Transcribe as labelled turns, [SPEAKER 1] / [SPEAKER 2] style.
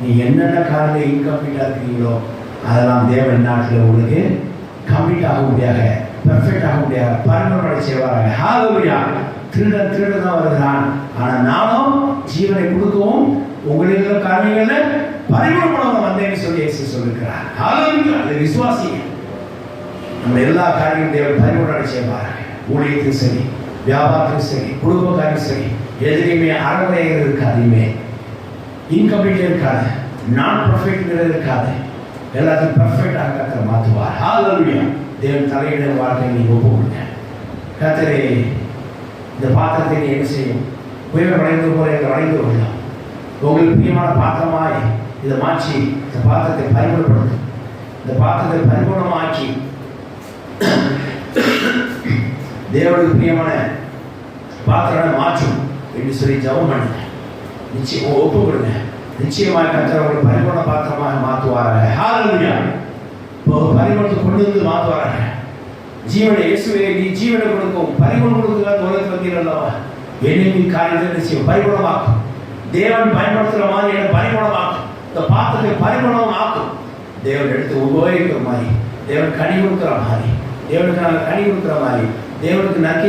[SPEAKER 1] நீ என்னென்ன காரில் இன்கம்ப்ளீட்டாக இருக்கிறீங்களோ அதெல்லாம் தேவன் நாட்டில் உங்களுக்கு கம்ப்ளீட் ஆக முடியாது, பெர்ஃபெக்ட் ஆக முடியாது, பரிணாமம் செய்வாங்க. ஹalleluya. திருடன் தான் வருகிறான், ஆனால் நானும் ஜீவனை கொடுக்கவும் உங்களில் உள்ள காரியங்களை பரிணாமம் வந்தேன்னு சொல்லி இயேசு சொல்லியிருக்கிறார். ஹalleluya. அது விசுவாசி. நம்ம எல்லா காரியங்களும் தேவன் பரிணாமம் செய்வாங்க. ஊழியத்தும் சரி, வியாபாரத்தும் சரி, குடும்ப காரியம் சரி, எதுலையுமே அறகுறைகள் இருக்காதுமே, இன்கம்ப்ளீட் இருக்காது, நான் பர்ஃபெக்ட்ங்கிறது இருக்காது. எல்லாத்தையும் பர்ஃபெக்டாக கர்த்தர் மாற்றுவார். ஹalleluya. தேவன் தலையிட வாழ்க்கை நீங்கள் ஒப்புக்கொடுங்க. கர்த்தரே இந்த பாத்திரத்தை நீ என்ன செய்யும்? உயர் வளைந்து போல வளைந்து கொள்ளலாம். உங்களுக்கு பிரியமான பாத்திரமாய் இதை மாற்றி இந்த பாத்திரத்தை பரிமாணப்படுத்தும். இந்த பாத்திரத்தை பரிமாணமாக்கி தேவனுக்கு பிரியமான பாத்திரம் மாற்றும் என்று சொல்லி ஜெபம் பண்ணுங்க. நிச்சயம் ஒப்பு கொடுங்க. நிச்சயமாக கர்த்தர் அவங்களை பரிமாண பாத்திரமாக மாற்றுவார்கள். ஹalleluya. பரிமாணத்தை கொண்டு வந்து மாற்றுவார்கள். ஜீவனை இயேசுவே நீ ஜீவனை கொடுக்கும் பரிமாணம் கொடுக்குறது உலகத்தில் வந்தீர்களல்லவா, என்னை காரியத்தை நிச்சயம் பரிமாணமாக்கும். தேவன் பயன்படுத்துகிற மாதிரி என்னை பரிமாணமாக்கும். இந்த பாத்திரத்தை பரிமாணமாக்கும். தேவன் எடுத்து உபயோகிக்கிற மாதிரி, தேவன் கனி கொடுக்குற மாதிரி, தேவனுக்கு நாங்கள் கனி கொடுக்குற மாதிரி, தேவனுக்கு நன்றி